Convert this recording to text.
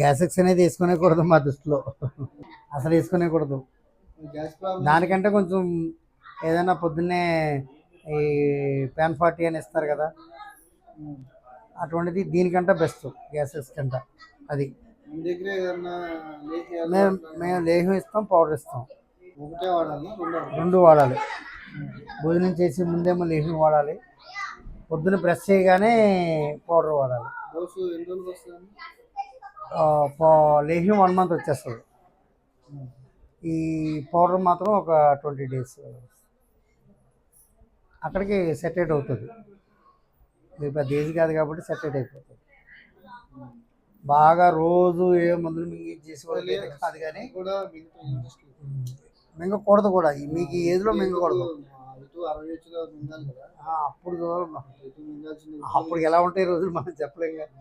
Gas X అనేది వేసుకునేకూడదు మా దృష్టిలో. అసలు వేసుకునేకూడదు. గ్యాస్ ప్రాబ్లం దానికంటే కొంచెం ఏదైనా పొద్దున్నే ఈ ప్యాన్ 40 అని ఇస్తారు కదా, అటువంటిది దీనికంటే బెస్ట్ గ్యాస్ ఎక్స్ కంటే. అది మీ దగ్గర ఏదన్నా మేము లేహ్యం ఇస్తాం, పౌడర్ ఇస్తాం. ఒకటే వాడాలి, రెండు వాడాలి. భోజనం చేసి ముందేమో లేహ్యం వాడాలి, పొద్దున బ్రష్ చేయగానే పౌడర్ వాడాలి. డోసు ఎన్ని రోజులకు వస్తుందండి? లేహ్యం 1 మంత్ వచ్చేస్తుంది. ఈ పౌడర్ మాత్రం ఒక 20 days అక్కడికి సెటరేట్ అవుతుంది. ఇది పెద్ద ఏజ్ కాదు కాబట్టి సెటరేట్ అయిపోతుంది. బాగా రోజు ఏ మందులు మింగించేసి కాదు, కానీ కూడా మిగతా ఇంట్రెస్ట్ మింగకూడదు కూడా. మీకు ఈ ఏజ్లో మింగకూడదు. 60 వచ్చేలో మింగాలి కదా, అప్పుడు మింగాల్సింది. అప్పుడు ఎలా ఉంటాయి రోజులు మనం చెప్పలేం కదా.